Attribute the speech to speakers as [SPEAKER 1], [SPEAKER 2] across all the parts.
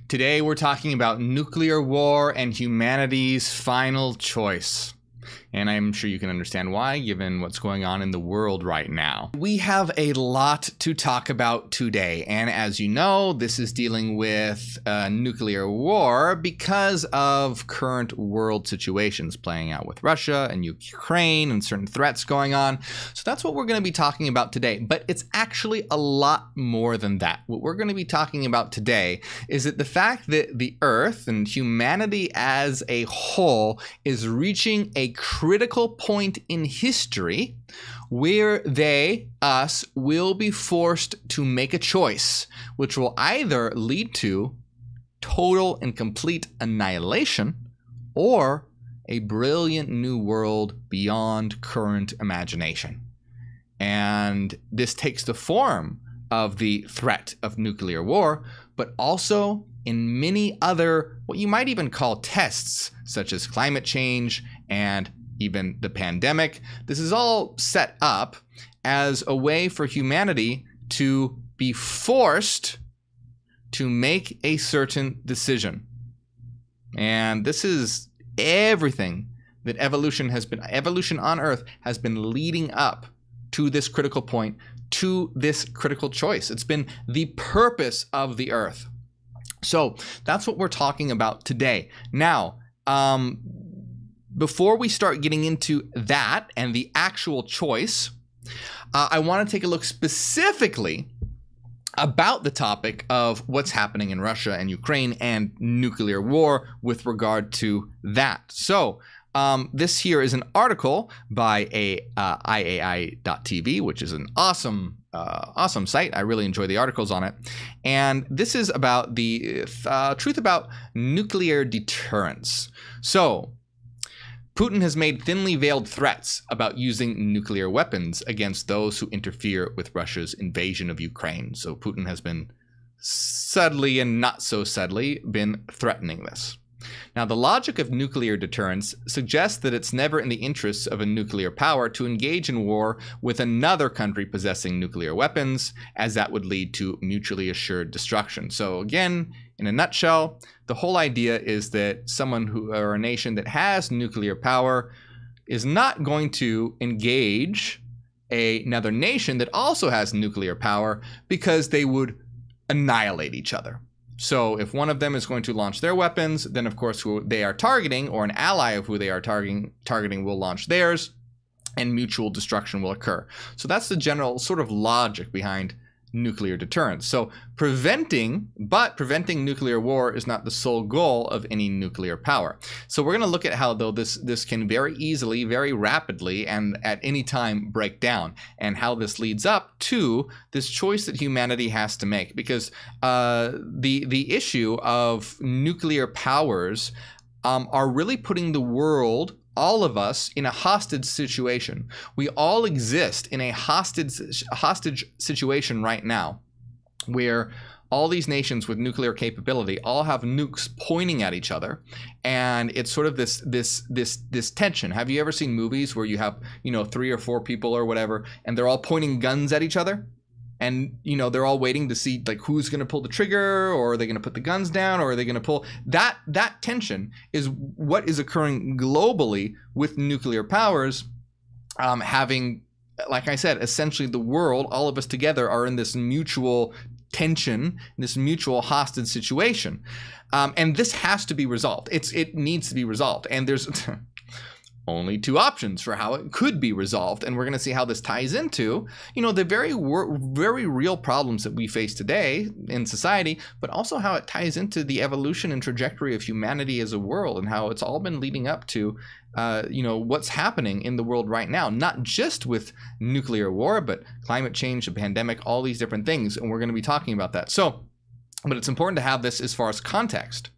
[SPEAKER 1] Today we're talking about nuclear war and humanity's final choice. And I'm sure you can understand why, given what's going on in the world right now. We have a lot to talk about today, and as you know, this is dealing with nuclear war because of current world situations playing out with Russia and Ukraine and certain threats going on. So that's what we're going to be talking about today, but it's actually a lot more than that. What we're going to be talking about today is that the fact that the Earth and humanity as a whole is reaching a critical point in history where us, will be forced to make a choice, which will either lead to total and complete annihilation or a brilliant new world beyond current imagination. And this takes the form of the threat of nuclear war, but also in many other, what you might even call tests, such as climate change and even the pandemic. This is all set up as a way for humanity to be forced to make a certain decision. And this is everything that evolution on Earth has been leading up to this critical point, to this critical choice. It's been the purpose of the Earth. So that's what we're talking about today. Now, before we start getting into that and the actual choice, I want to take a look specifically about the topic of what's happening in Russia and Ukraine and nuclear war with regard to that. So this here is an article by IAI.tv, which is an awesome site. I really enjoy the articles on it. And this is about the truth about nuclear deterrence. So Putin has made thinly veiled threats about using nuclear weapons against those who interfere with Russia's invasion of Ukraine. So Putin has been subtly and not so subtly been threatening this. Now, the logic of nuclear deterrence suggests that it's never in the interests of a nuclear power to engage in war with another country possessing nuclear weapons, as that would lead to mutually assured destruction. So again, in a nutshell, the whole idea is that someone or a nation that has nuclear power is not going to engage another nation that also has nuclear power because they would annihilate each other. So if one of them is going to launch their weapons, then of course who they are targeting, or an ally of who they are targeting will launch theirs, and mutual destruction will occur. So that's the general sort of logic behind nuclear deterrence. So preventing nuclear war is not the sole goal of any nuclear power. So we're going to look at how, though, this can very easily, very rapidly, and at any time break down, and how this leads up to this choice that humanity has to make. Because the issue of nuclear powers are really putting the world, all of us, in a hostage situation. We all exist in a hostage situation right now, where all these nations with nuclear capability all have nukes pointing at each other, and it's sort of this tension. Have you ever seen movies where you have 3 or 4 people or whatever, and they're all pointing guns at each other? And, they're all waiting to see, like, who's going to pull the trigger, or are they going to put the guns down, or are they going to pull? That tension is what is occurring globally with nuclear powers having, like I said, essentially the world, all of us together, are in this mutual tension, this mutual hostage situation. And this has to be resolved. It needs to be resolved. And there's only 2 options for how it could be resolved, and we're going to see how this ties into, the very real problems that we face today in society, but also how it ties into the evolution and trajectory of humanity as a world, and how it's all been leading up to, what's happening in the world right now, not just with nuclear war, but climate change, the pandemic, all these different things, and we're going to be talking about that. So, but it's important to have this as far as context.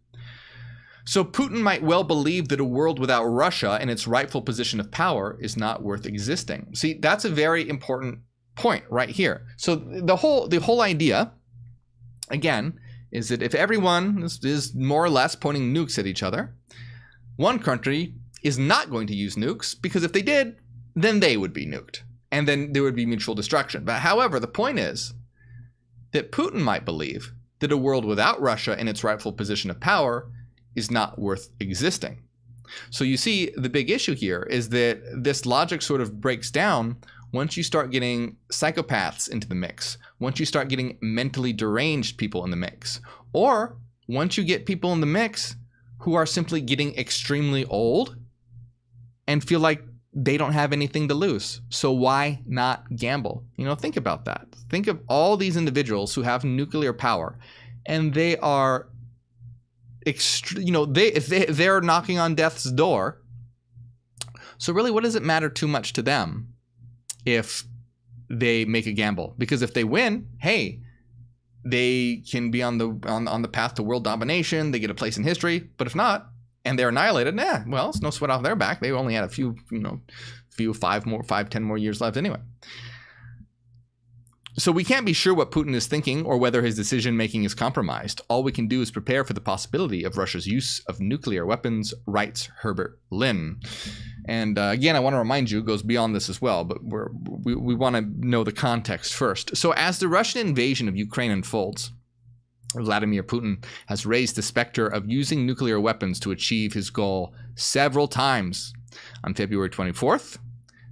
[SPEAKER 1] So Putin might well believe that a world without Russia and its rightful position of power is not worth existing. See, that's a very important point right here. So the whole idea, again, is that if everyone is more or less pointing nukes at each other, one country is not going to use nukes, because if they did, then they would be nuked, and then there would be mutual destruction. But however, the point is that Putin might believe that a world without Russia in its rightful position of power is not worth existing. So you see, the big issue here is that this logic sort of breaks down once you start getting psychopaths into the mix, once you start getting mentally deranged people in the mix, or once you get people in the mix who are simply getting extremely old and feel like they don't have anything to lose. So why not gamble? You know, think about that. Think of all these individuals who have nuclear power, and they are, they're knocking on death's door. So really, what does it matter too much to them if they make a gamble? Because if they win, hey, they can be on the path to world domination. They get a place in history. But if not, and they're annihilated, well, it's no sweat off their back. They only had a few, 10 more years left anyway. So we can't be sure what Putin is thinking or whether his decision-making is compromised. All we can do is prepare for the possibility of Russia's use of nuclear weapons, writes Herbert Lynn. And again, I want to remind you, it goes beyond this as well, but we want to know the context first. So as the Russian invasion of Ukraine unfolds, Vladimir Putin has raised the specter of using nuclear weapons to achieve his goal several times. On February 24th,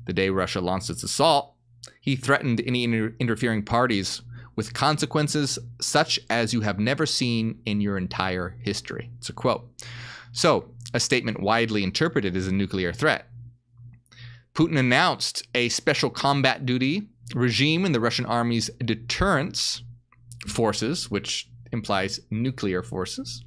[SPEAKER 1] the day Russia launched its assault, he threatened any interfering parties with consequences such as you have never seen in your entire history. It's a quote. So, a statement widely interpreted as a nuclear threat. Putin announced a special combat duty regime in the Russian army's deterrence forces, which implies nuclear forces.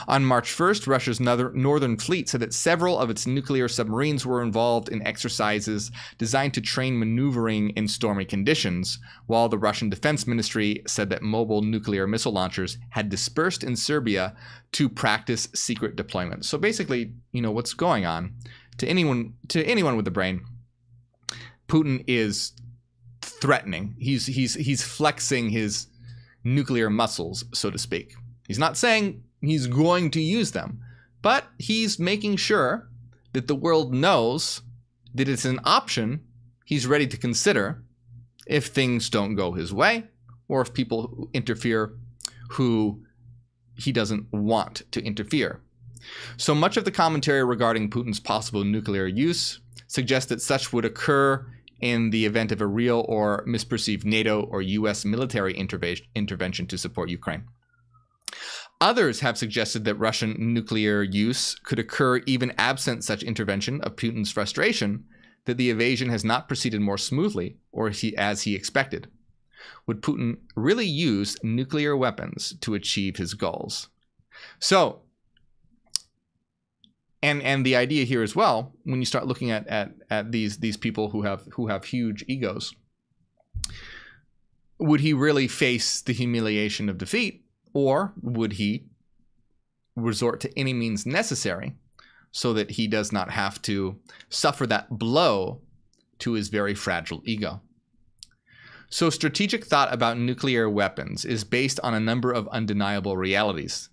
[SPEAKER 1] On March 1st, Russia's northern fleet said that several of its nuclear submarines were involved in exercises designed to train maneuvering in stormy conditions, while the Russian Defense Ministry said that mobile nuclear missile launchers had dispersed in Serbia to practice secret deployments. So basically, what's going on, to anyone with a brain, Putin is threatening. He's flexing his nuclear muscles, so to speak. He's not saying he's going to use them, but he's making sure that the world knows that it's an option he's ready to consider if things don't go his way, or if people interfere who he doesn't want to interfere. So much of the commentary regarding Putin's possible nuclear use suggests that such would occur in the event of a real or misperceived NATO or US military intervention to support Ukraine. Others have suggested that Russian nuclear use could occur even absent such intervention of Putin's frustration that the invasion has not proceeded more smoothly or as he expected. Would Putin really use nuclear weapons to achieve his goals? So, and the idea here as well, when you start looking at these people who have huge egos, would he really face the humiliation of defeat, or would he resort to any means necessary so that he does not have to suffer that blow to his very fragile ego? So strategic thought about nuclear weapons is based on a number of undeniable realities.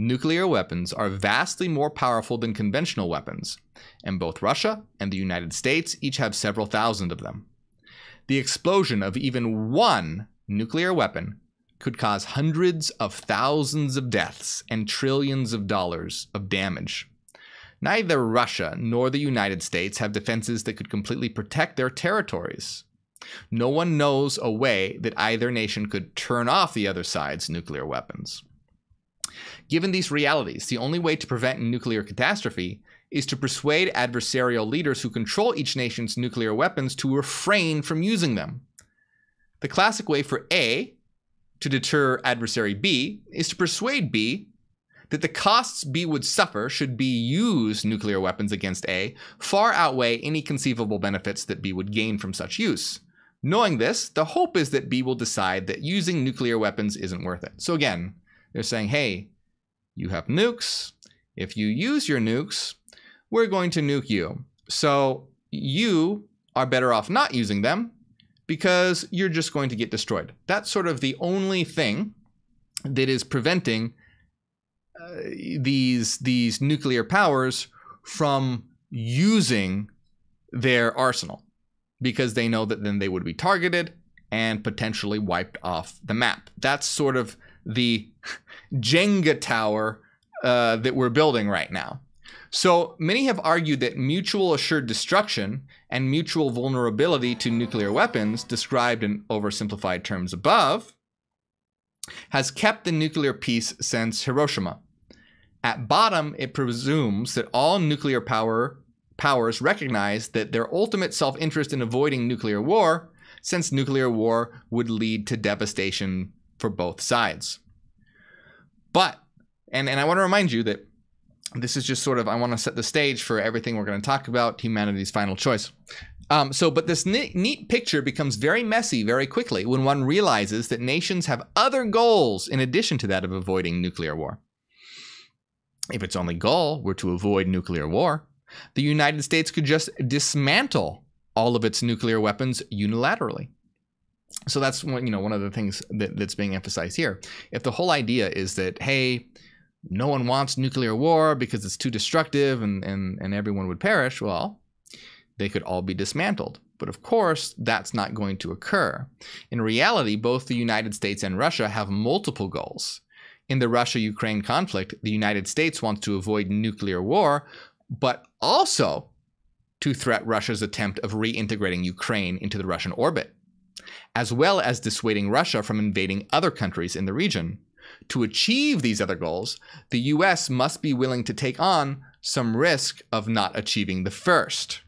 [SPEAKER 1] Nuclear weapons are vastly more powerful than conventional weapons, and both Russia and the United States each have several thousand of them. The explosion of even one nuclear weapon could cause hundreds of thousands of deaths and trillions of dollars of damage. Neither Russia nor the United States have defenses that could completely protect their territories. No one knows a way that either nation could turn off the other side's nuclear weapons. Given these realities, the only way to prevent nuclear catastrophe is to persuade adversarial leaders who control each nation's nuclear weapons to refrain from using them. The classic way for A to deter adversary B is to persuade B that the costs B would suffer should B use nuclear weapons against A far outweigh any conceivable benefits that B would gain from such use. Knowing this, the hope is that B will decide that using nuclear weapons isn't worth it. So again, they're saying, hey, you have nukes. If you use your nukes, we're going to nuke you. So you are better off not using them because you're just going to get destroyed. That's sort of the only thing that is preventing these nuclear powers from using their arsenal, because they know that then they would be targeted and potentially wiped off the map. That's sort of the Jenga tower that we're building right now. So many have argued that mutual assured destruction and mutual vulnerability to nuclear weapons, described in oversimplified terms above, has kept the nuclear peace since Hiroshima. At bottom, it presumes that all nuclear powers recognize that their ultimate self-interest in avoiding nuclear war, since nuclear war would lead to devastation for both sides. But, and I want to remind you that this is just sort of, I want to set the stage for everything we're going to talk about, humanity's final choice. But this neat picture becomes very messy very quickly when one realizes that nations have other goals in addition to that of avoiding nuclear war. If its only goal were to avoid nuclear war, the United States could just dismantle all of its nuclear weapons unilaterally. So that's one of the things that's being emphasized here. If the whole idea is that, hey, no one wants nuclear war because it's too destructive and everyone would perish, well, they could all be dismantled. But of course, that's not going to occur. In reality, both the United States and Russia have multiple goals. In the Russia-Ukraine conflict, the United States wants to avoid nuclear war, but also to thwart Russia's attempt of reintegrating Ukraine into the Russian orbit, as well as dissuading Russia from invading other countries in the region. To achieve these other goals, the US must be willing to take on some risk of not achieving the first.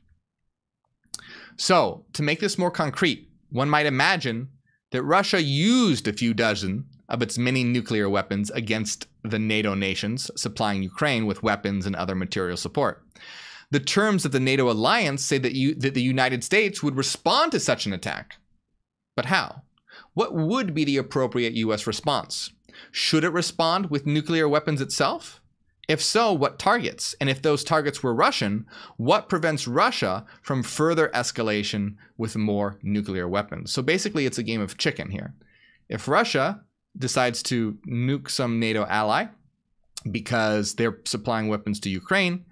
[SPEAKER 1] So, to make this more concrete, one might imagine that Russia used a few dozen of its many nuclear weapons against the NATO nations, supplying Ukraine with weapons and other material support. The terms of the NATO alliance say that the United States would respond to such an attack. But how? What would be the appropriate US response? Should it respond with nuclear weapons itself? If so, what targets? And if those targets were Russian, what prevents Russia from further escalation with more nuclear weapons? So basically, it's a game of chicken here. If Russia decides to nuke some NATO ally because they're supplying weapons to Ukraine,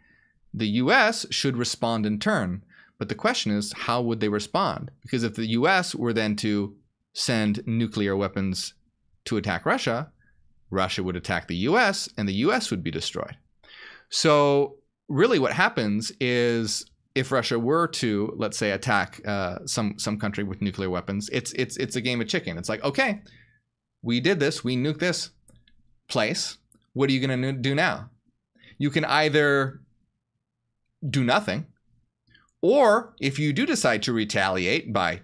[SPEAKER 1] the US should respond in turn. But the question is, how would they respond? Because if the US were then to send nuclear weapons to attack Russia, Russia would attack the US and the US would be destroyed. So really what happens is, if Russia were to, let's say, attack some country with nuclear weapons, it's a game of chicken. It's like, okay, we did this, we nuked this place. What are you going to do now? You can either do nothing, or if you do decide to retaliate by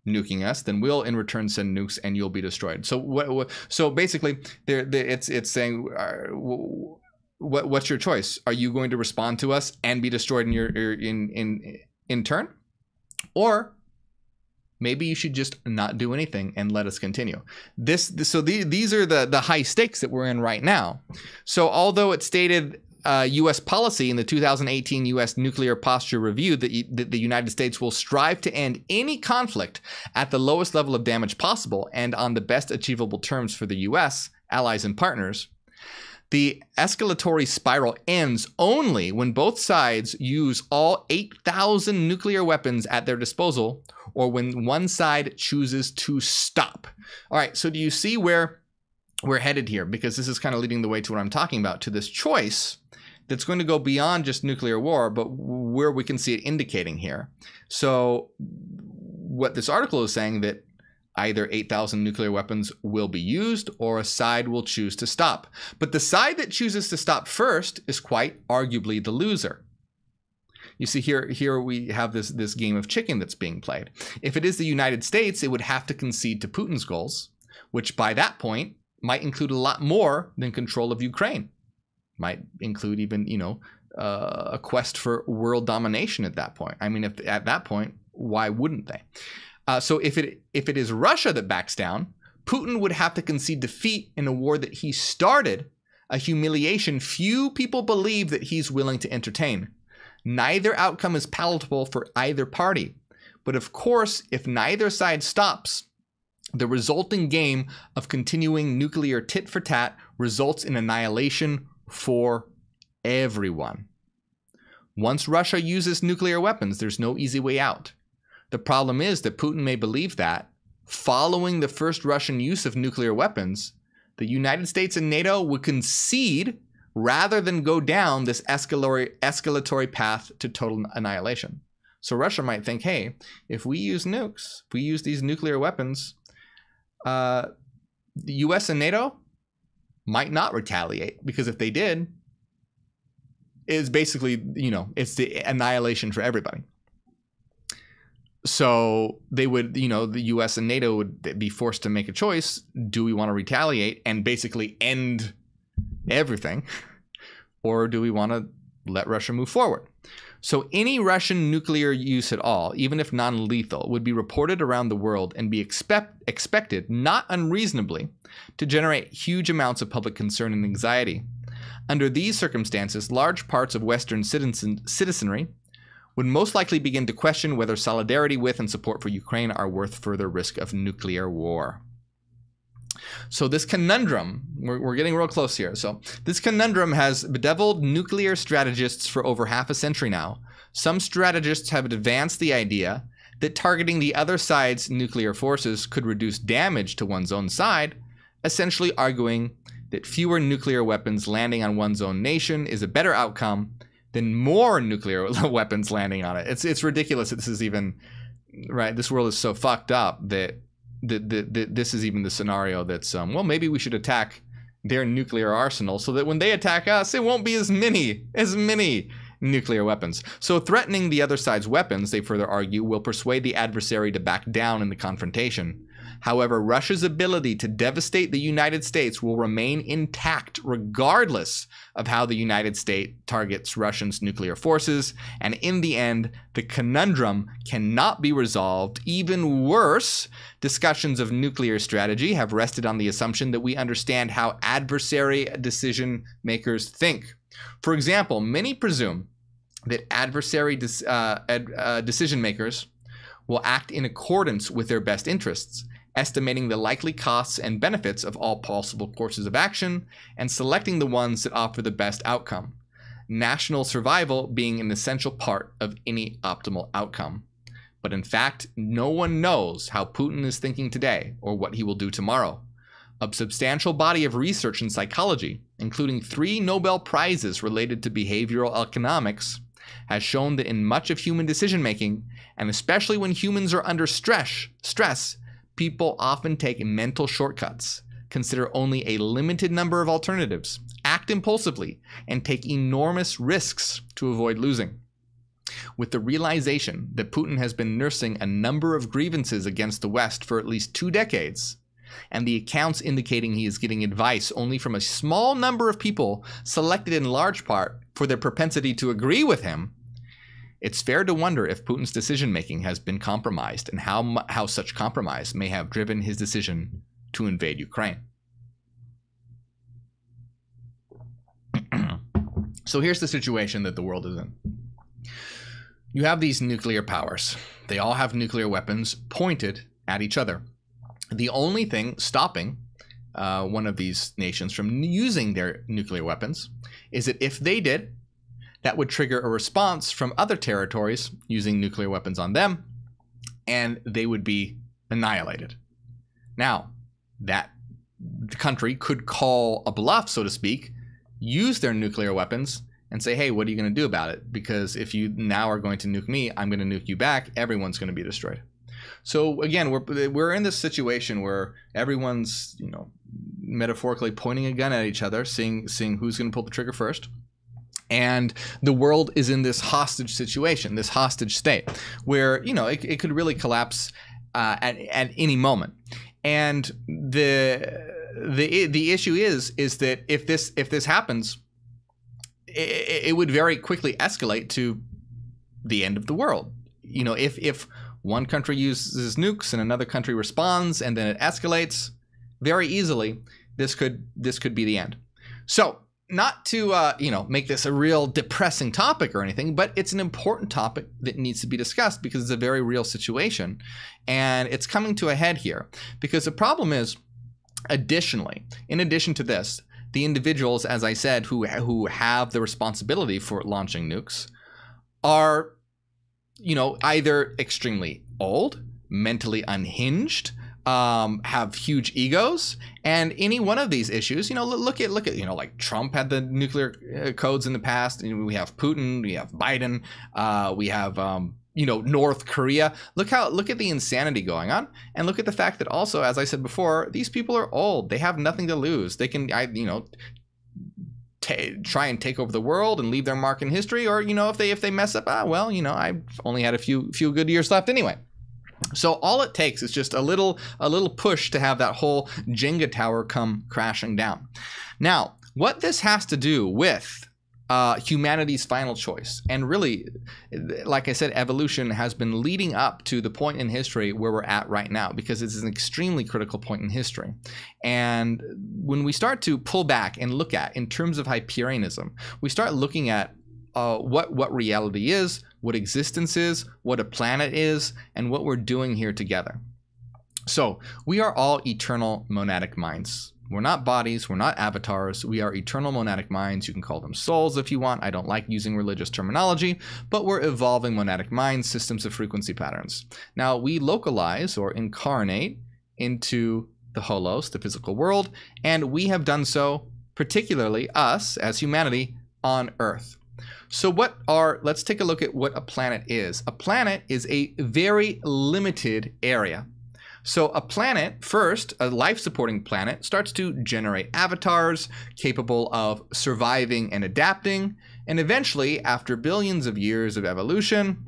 [SPEAKER 1] nuking us, then we'll in return send nukes and you'll be destroyed. So so basically, it's saying, what's your choice? Are you going to respond to us and be destroyed in turn, or maybe you should just not do anything and let us continue? So these are the high stakes that we're in right now. So although it stated U.S. policy in the 2018 U.S. Nuclear Posture Review that the United States will strive to end any conflict at the lowest level of damage possible and on the best achievable terms for the U.S., allies, and partners, the escalatory spiral ends only when both sides use all 8,000 nuclear weapons at their disposal, or when one side chooses to stop. All right, so do you see where we're headed here? Because this is kind of leading the way to what I'm talking about, to this choice that's going to go beyond just nuclear war, but where we can see it indicating here. So what this article is saying, that either 8,000 nuclear weapons will be used or a side will choose to stop. But the side that chooses to stop first is quite arguably the loser. You see here we have this game of chicken that's being played. If it is the United States, it would have to concede to Putin's goals, which by that point might include a lot more than control of Ukraine. Might include even, a quest for world domination at that point. I mean, if at that point, why wouldn't they? So if it is Russia that backs down, Putin would have to concede defeat in a war that he started, a humiliation few people believe that he's willing to entertain. Neither outcome is palatable for either party. But of course, if neither side stops, the resulting game of continuing nuclear tit-for-tat results in annihilation for everyone. Once Russia uses nuclear weapons, there's no easy way out. The problem is that Putin may believe that, following the first Russian use of nuclear weapons, the United States and NATO would concede rather than go down this escalatory path to total annihilation. So Russia might think, hey, if we use nukes, if we use these nuclear weapons, the US and NATO might not retaliate, because if they did, it's basically, it's the annihilation for everybody. So they would, the US and NATO would be forced to make a choice. Do we want to retaliate and basically end everything? Or do we want to let Russia move forward? So any Russian nuclear use at all, even if non-lethal, would be reported around the world and be expected, not unreasonably, to generate huge amounts of public concern and anxiety. Under these circumstances, large parts of Western citizenry would most likely begin to question whether solidarity with and support for Ukraine are worth further risk of nuclear war. So this conundrum, we're getting real close here. So this conundrum has bedeviled nuclear strategists for over half a century now. Some strategists have advanced the idea that targeting the other side's nuclear forces could reduce damage to one's own side, essentially arguing that fewer nuclear weapons landing on one's own nation is a better outcome than more nuclear weapons landing on it. It's ridiculous that this is even, right? This world is so fucked up that this is even the scenario that's, well, maybe we should attack their nuclear arsenal so that when they attack us, it won't be as many nuclear weapons. So threatening the other side's weapons, they further argue, will persuade the adversary to back down in the confrontation. However, Russia's ability to devastate the United States will remain intact regardless of how the United States targets Russia's nuclear forces, and in the end, the conundrum cannot be resolved. Even worse, discussions of nuclear strategy have rested on the assumption that we understand how adversary decision makers think. For example, many presume that adversary decision makers will act in accordance with their best interests, estimating the likely costs and benefits of all possible courses of action, and selecting the ones that offer the best outcome, national survival being an essential part of any optimal outcome. But in fact, no one knows how Putin is thinking today or what he will do tomorrow. A substantial body of research in psychology, including 3 Nobel Prizes related to behavioral economics, has shown that in much of human decision-making, and especially when humans are under stress, people often take mental shortcuts, consider only a limited number of alternatives, act impulsively, and take enormous risks to avoid losing. With the realization that Putin has been nursing a number of grievances against the West for at least 2 decades, and the accounts indicating he is getting advice only from a small number of people selected in large part for their propensity to agree with him, it's fair to wonder if Putin's decision-making has been compromised and how such compromise may have driven his decision to invade Ukraine. So here's the situation that the world is in. You have these nuclear powers. They all have nuclear weapons pointed at each other. The only thing stopping one of these nations from using their nuclear weapons is that if they did, that would trigger a response from other territories using nuclear weapons on them, and they would be annihilated. Now, that country could call a bluff, so to speak, use their nuclear weapons, and say, hey, what are you going to do about it? Because if you now are going to nuke me, I'm going to nuke you back. Everyone's going to be destroyed. So again, we're in this situation where everyone's, metaphorically pointing a gun at each other, seeing who's going to pull the trigger first. And the world is in this hostage situation, this hostage state, where it could really collapse at any moment. And the issue is that if this happens, it would very quickly escalate to the end of the world. If one country uses nukes and another country responds, and then it escalates very easily, this could be the end. So, not to make this a real depressing topic or anything, but it's an important topic that needs to be discussed because it's a very real situation, and it's coming to a head here. Because the problem is, in addition to this, the individuals, as I said, who have the responsibility for launching nukes are either extremely old, mentally unhinged, have huge egos, and any one of these issues, look at like Trump had the nuclear codes in the past, and we have Putin, we have Biden, we have North Korea. Look at the insanity going on, and look at the fact that also, as I said before, these people are old. They have nothing to lose. They can try and take over the world and leave their mark in history, or if they mess up, I've only had a few good years left anyway. So all it takes is just a little push to have that whole Jenga tower come crashing down. Now, what this has to do with humanity's final choice, and really, like I said, evolution has been leading up to the point in history where we're at right now, because it's an extremely critical point in history. And when we start to pull back and look at, in terms of Hyperianism, we start looking at what reality is, what existence is, what a planet is, and what we're doing here together. So we are all eternal monadic minds. We're not bodies, we're not avatars, we are eternal monadic minds. You can call them souls if you want. I don't like using religious terminology, but we're evolving monadic minds, systems of frequency patterns. Now, we localize or incarnate into the holos, the physical world, and we have done so, particularly us as humanity, on Earth. So let's take a look at what a planet is. A planet is a very limited area. So a planet, first, a life-supporting planet, starts to generate avatars capable of surviving and adapting, and eventually, after billions of years of evolution,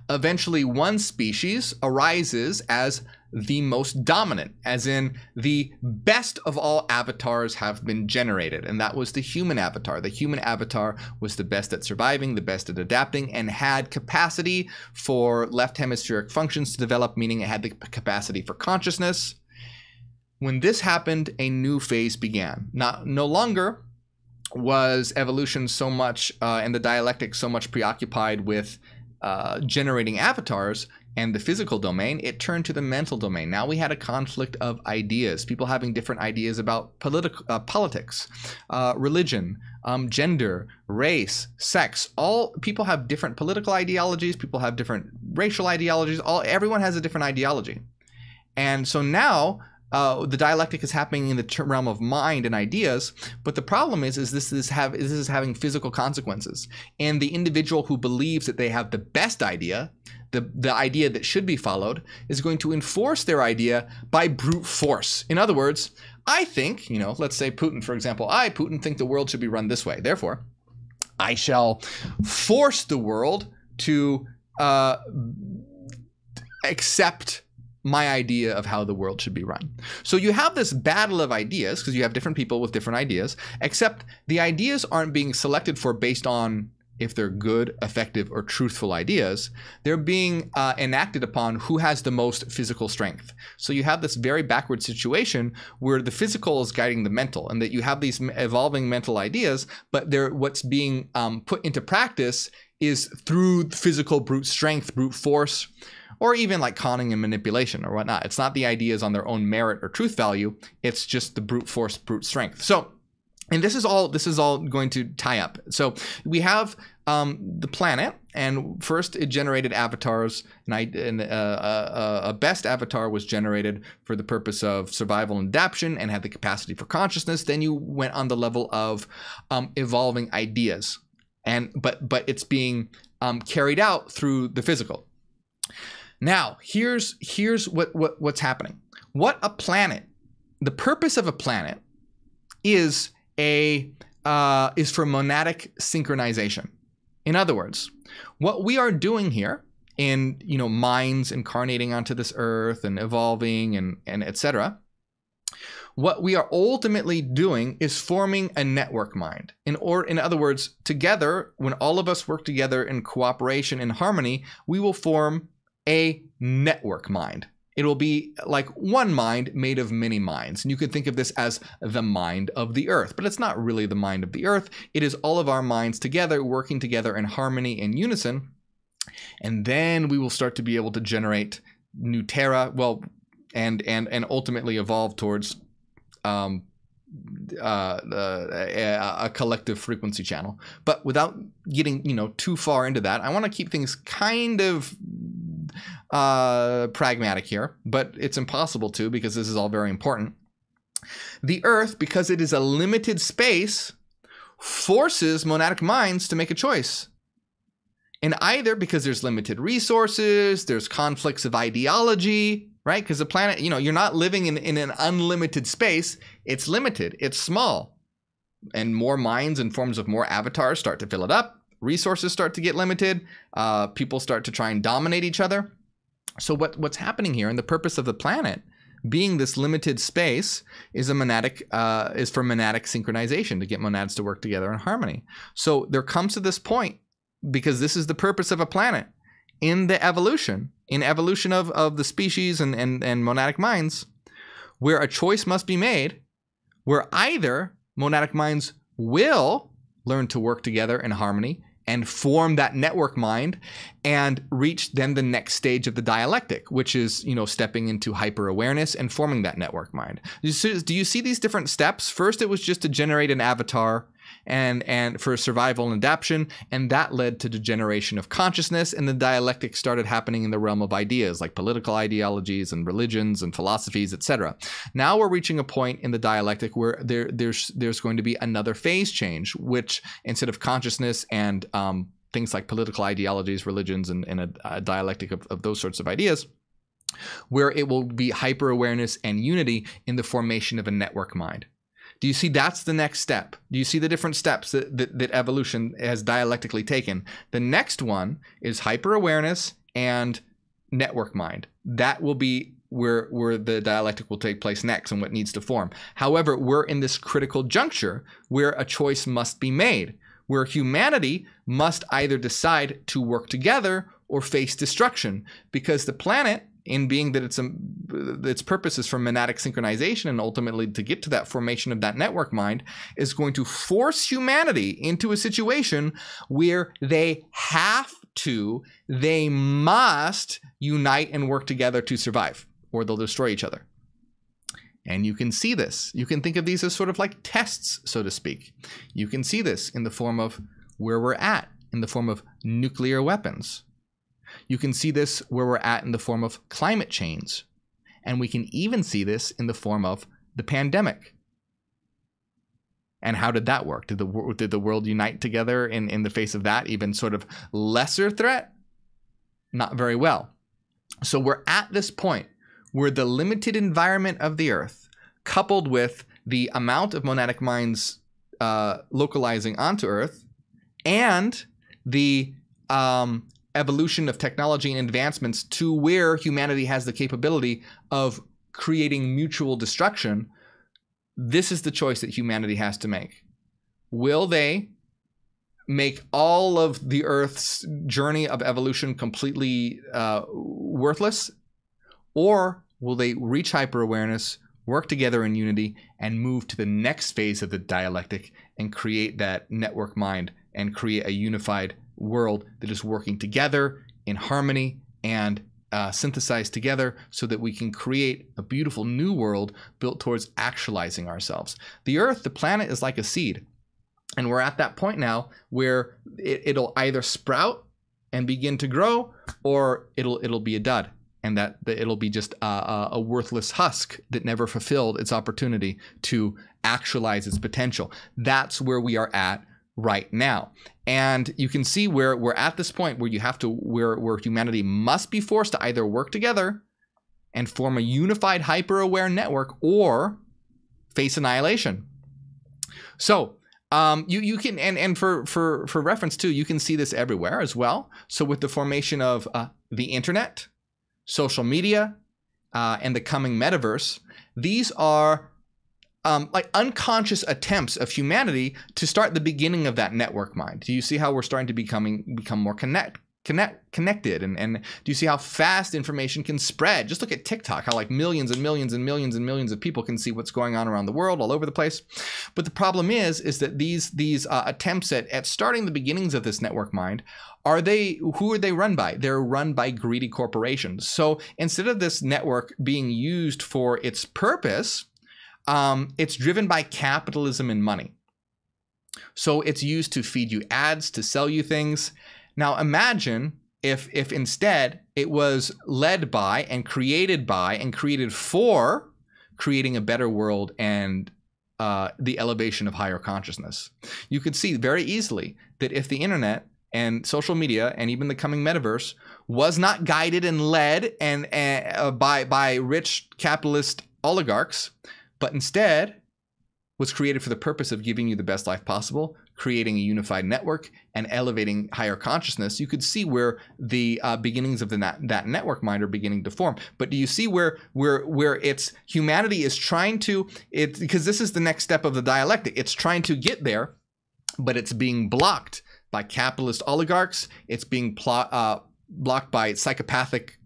[SPEAKER 1] eventually one species arises as the most dominant, as in the best of all avatars have been generated, and that was the human avatar. The human avatar was the best at surviving, the best at adapting, and had capacity for left hemispheric functions to develop, meaning it had the capacity for consciousness. When this happened, a new phase began. No longer was evolution so much and the dialectic so much preoccupied with generating avatars and the physical domain. It turned to the mental domain. Now we had a conflict of ideas, people having different ideas about politics, religion, gender, race, sex. All people have different political ideologies, people have different racial ideologies, everyone has a different ideology. And so now the dialectic is happening in the realm of mind and ideas, but the problem is this is having physical consequences. And the individual who believes that they have the best idea, the idea that should be followed, is going to enforce their idea by brute force. In other words, I think, let's say Putin, for example, Putin, think the world should be run this way. Therefore, I shall force the world to accept my idea of how the world should be run. So you have this battle of ideas because you have different people with different ideas, except the ideas aren't being selected for based on if they're good, effective, or truthful ideas. They're being enacted upon who has the most physical strength. So you have this very backward situation where the physical is guiding the mental, and that you have these evolving mental ideas, but what's being put into practice is through physical brute strength, brute force, or even like conning and manipulation or whatnot. It's not the ideas on their own merit or truth value. It's just the brute force, brute strength. So, and this is all going to tie up. So we have the planet, and first it generated avatars, and a best avatar was generated for the purpose of survival and adaptation and had the capacity for consciousness. Then you went on the level of evolving ideas, but it's being carried out through the physical. Now, here's what's happening. What a planet, the purpose of a planet is for monadic synchronization. In other words, what we are doing here in minds incarnating onto this earth and evolving and etc. What we are ultimately doing is forming a network mind. In other words, together, when all of us work together in cooperation and harmony, we will form a network mind. It will be like one mind made of many minds. And you could think of this as the mind of the earth, but it's not really the mind of the earth. It is all of our minds together, working together in harmony and unison. And then we will start to be able to generate new terra, and ultimately evolve towards a collective frequency channel. But without getting too far into that, I want to keep things kind of pragmatic here, but it's impossible to, because this is all very important. The Earth, because it is a limited space, forces monadic minds to make a choice. And either because there's limited resources, there's conflicts of ideology, right? Because the planet, you're not living in an unlimited space. It's limited. It's small. And more minds in forms of more avatars start to fill it up. Resources start to get limited. People start to try and dominate each other. So what's happening here, and the purpose of the planet being this limited space, is for monadic synchronization, to get monads to work together in harmony. So there comes to this point, because this is the purpose of a planet in evolution of the species and monadic minds, where a choice must be made, where either monadic minds will learn to work together in harmony and form that network mind and reach then the next stage of the dialectic, which is, stepping into hyper-awareness and forming that network mind. Do you see these different steps? First, it was just to generate an avatar and for survival and adaptation, and that led to the generation of consciousness, and the dialectic started happening in the realm of ideas like political ideologies and religions and philosophies, etc. Now we're reaching a point in the dialectic where there's going to be another phase change, which instead of consciousness and things like political ideologies, religions, and a dialectic of those sorts of ideas, where it will be hyper-awareness and unity in the formation of a network mind. Do you see that's the next step? Do you see the different steps that evolution has dialectically taken? The next one is hyper-awareness and network mind. That will be where the dialectic will take place next and what needs to form. However, we're in this critical juncture where a choice must be made, where humanity must either decide to work together or face destruction, because the planet, in being that its purpose is for monadic synchronization and ultimately to get to that formation of that network mind, is going to force humanity into a situation where they must unite and work together to survive, or they'll destroy each other. And you can see this. You can think of these as sort of like tests, so to speak. You can see this in the form of where we're at, in the form of nuclear weapons. You can see this where we're at in the form of climate change. And we can even see this in the form of the pandemic. And how did that work? Did the world unite together in the face of that even sort of lesser threat? Not very well. So we're at this point where the limited environment of the Earth, coupled with the amount of monadic minds localizing onto Earth, and the evolution of technology and advancements to where humanity has the capability of creating mutual destruction, this is the choice that humanity has to make. Will they make all of the Earth's journey of evolution completely worthless? Or will they reach hyper-awareness, work together in unity, and move to the next phase of the dialectic and create that network mind and create a unified world that is working together in harmony and synthesized together so that we can create a beautiful new world built towards actualizing ourselves. The Earth, the planet, is like a seed. And we're at that point now where it'll either sprout and begin to grow, or it'll be a dud. And that it'll be just a worthless husk that never fulfilled its opportunity to actualize its potential. That's where we are at right now. And you can see where we're at this point where where humanity must be forced to either work together and form a unified hyper-aware network or face annihilation. So you can, and for reference too, you can see this everywhere as well. So with the formation of the internet, social media, and the coming metaverse, these are like unconscious attempts of humanity to start the beginning of that network mind. Do you see how we're starting to become more connected? And do you see how fast information can spread? Just look at TikTok, how like millions and millions and millions and millions of people can see what's going on around the world, all over the place. But the problem is that these attempts at starting the beginnings of this network mind, who are they run by? They're run by greedy corporations. So instead of this network being used for its purpose, it's driven by capitalism and money. So it's used to feed you ads, to sell you things. Now imagine if instead it was led by and created for creating a better world and the elevation of higher consciousness. You could see very easily that if the internet and social media and even the coming metaverse was not guided and led and by rich capitalist oligarchs, but instead was created for the purpose of giving you the best life possible, creating a unified network and elevating higher consciousness, you could see where the beginnings of that network mind are beginning to form. But do you see where it's humanity is trying to, because this is the next step of the dialectic, it's trying to get there, but it's being blocked by capitalist oligarchs. It's being blocked by psychopathic,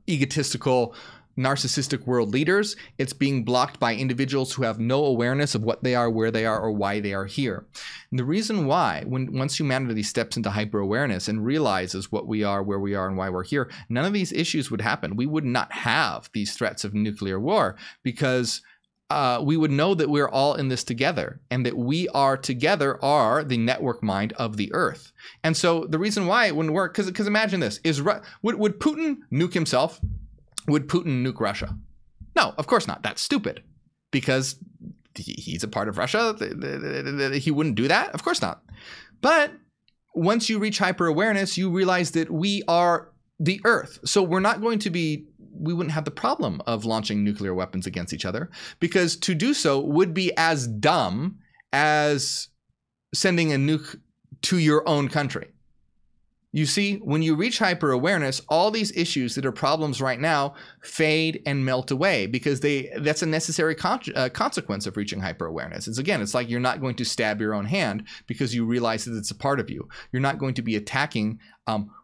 [SPEAKER 1] egotistical, narcissistic world leaders. It's being blocked by individuals who have no awareness of what they are, where they are, or why they are here. And the reason why, once humanity steps into hyper-awareness and realizes what we are, where we are, and why we're here, none of these issues would happen. We would not have these threats of nuclear war because we would know that we're all in this together and that we are together are the network mind of the earth. And so the reason why it wouldn't work, because imagine this, would Putin nuke himself? Would Putin nuke Russia? No, of course not. That's stupid because he's a part of Russia. He wouldn't do that. Of course not. But once you reach hyper-awareness, you realize that we are the earth. So we're not going to be, we wouldn't have the problem of launching nuclear weapons against each other because to do so would be as dumb as sending a nuke to your own country. You see, when you reach hyper-awareness, all these issues that are problems right now fade and melt away because that's a necessary consequence of reaching hyper-awareness. It's like you're not going to stab your own hand because you realize that it's a part of you. You're not going to be attacking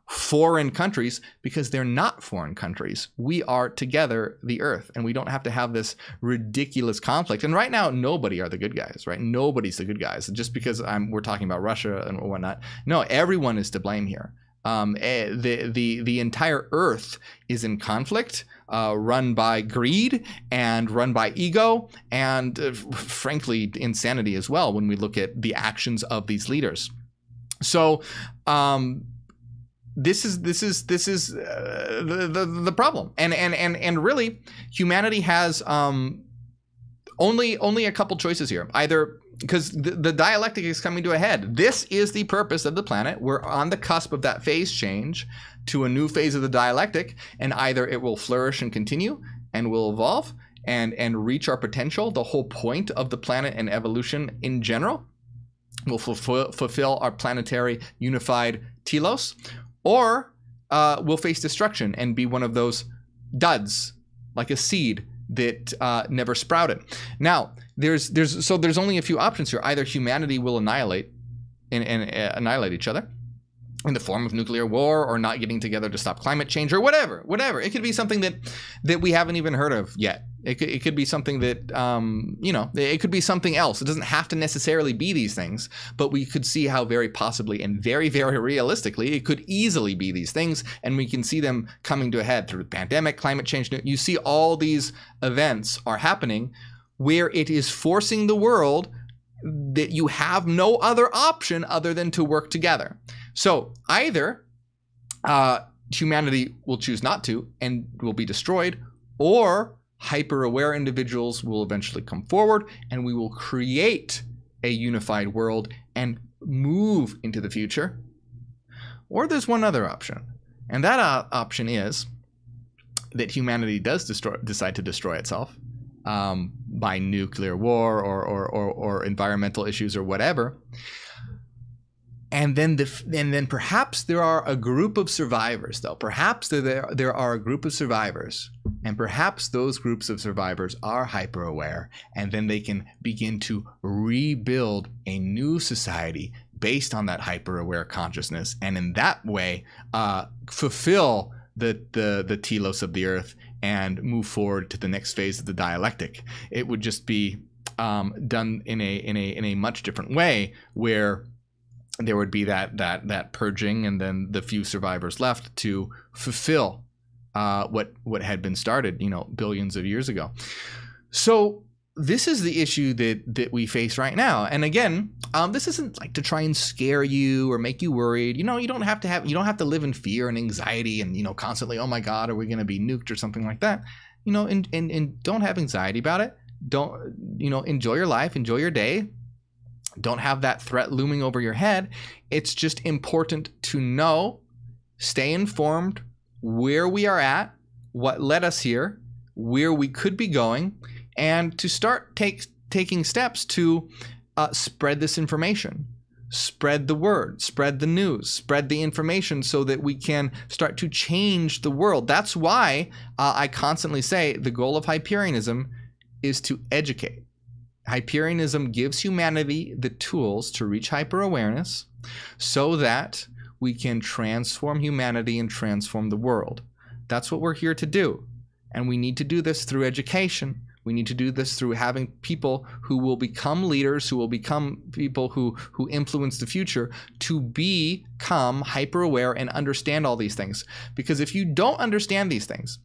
[SPEAKER 1] foreign countries because they're not foreign countries. We are together the earth, and we don't have to have this ridiculous conflict. And right now, nobody are the good guys, right? Nobody's the good guys. Just because we're talking about Russia and whatnot. No, everyone is to blame here. The entire earth is in conflict, run by greed and run by ego and frankly insanity as well when we look at the actions of these leaders. So this is the problem, and really humanity has only a couple choices here. Either because the dialectic is coming to a head. This is the purpose of the planet. We're on the cusp of that phase change to a new phase of the dialectic, and either it will flourish and continue and will evolve and reach our potential, the whole point of the planet and evolution in general, will fulfill our planetary unified telos, or we'll face destruction and be one of those duds, like a seed that never sprouted. Now, there's only a few options here. Either humanity will annihilate and annihilate each other in the form of nuclear war, or not getting together to stop climate change, or whatever. It could be something that we haven't even heard of yet. It could be something that it could be something else. It doesn't have to necessarily be these things, but we could see how very possibly and very, very realistically it could easily be these things, and we can see them coming to a head through the pandemic, climate change. You see all these events are happening where it is forcing the world that you have no other option other than to work together. So either humanity will choose not to and will be destroyed, or hyper-aware individuals will eventually come forward and we will create a unified world and move into the future. Or there's one other option, and that option is that humanity does decide to destroy itself by nuclear war or environmental issues or whatever. And then perhaps there are a group of survivors, though. Perhaps there are a group of survivors, and perhaps those groups of survivors are hyper-aware, and then they can begin to rebuild a new society based on that hyper-aware consciousness, and in that way fulfill the telos of the earth and move forward to the next phase of the dialectic. It would just be done in a much different way, where there would be that purging, and then the few survivors left to fulfill what had been started, billions of years ago. So this is the issue that we face right now. And again, this isn't like to try and scare you or make you worried. You don't have to live in fear and anxiety and, constantly, oh my God, are we going to be nuked or something like that? And don't have anxiety about it. Don't, enjoy your life, enjoy your day. Don't have that threat looming over your head. It's just important to know, stay informed where we are at, what led us here, where we could be going, and to start taking steps to spread this information, spread the word, spread the news, spread the information so that we can start to change the world. That's why I constantly say the goal of Hyperionism is to educate. Hyperionism gives humanity the tools to reach hyper-awareness so that we can transform humanity and transform the world. That's what we're here to do. And we need to do this through education. We need to do this through having people who will become leaders, who will become people who influence the future, to become hyper-aware and understand all these things. Because if you don't understand these things,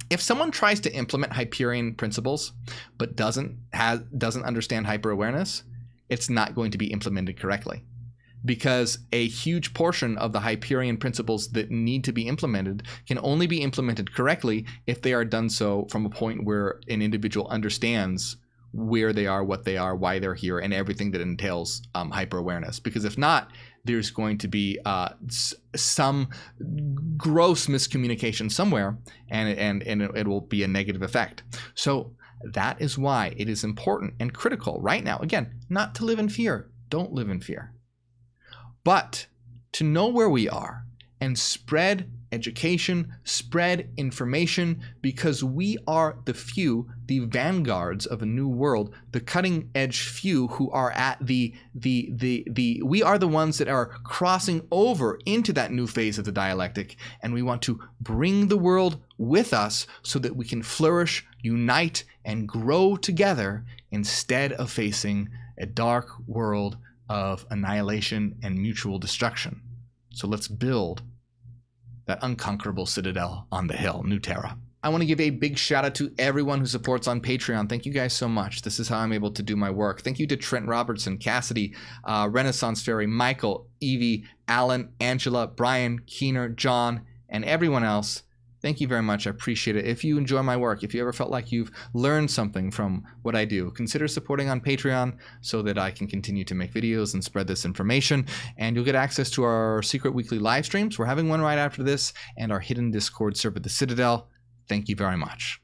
[SPEAKER 1] if someone tries to implement Hyperion principles but doesn't understand hyper-awareness, it's not going to be implemented correctly. Because a huge portion of the Hyperion principles that need to be implemented can only be implemented correctly if they are done so from a point where an individual understands where they are, what they are, why they're here, and everything that entails hyper-awareness. Because if not, there's going to be some gross miscommunication somewhere, and it will be a negative effect. So that is why it is important and critical right now, again, not to live in fear. Don't live in fear. But to know where we are and spread education, spread information, because we are the few, the vanguards of a new world, the cutting edge few who are at we are the ones that are crossing over into that new phase of the dialectic, and we want to bring the world with us so that we can flourish, unite, and grow together instead of facing a dark world of annihilation and mutual destruction. So let's build that unconquerable citadel on the hill, New Terra. I want to give a big shout out to everyone who supports on Patreon. Thank you guys so much. This is how I'm able to do my work. Thank you to Trent Robertson, Cassidy, Renaissance Fairy, Michael, Evie, Alan, Angela, Brian, Keener, John, and everyone else. Thank you very much. I appreciate it. If you enjoy my work, if you ever felt like you've learned something from what I do, consider supporting on Patreon so that I can continue to make videos and spread this information. And you'll get access to our secret weekly live streams. We're having one right after this, and our hidden Discord server, the Citadel. Thank you very much.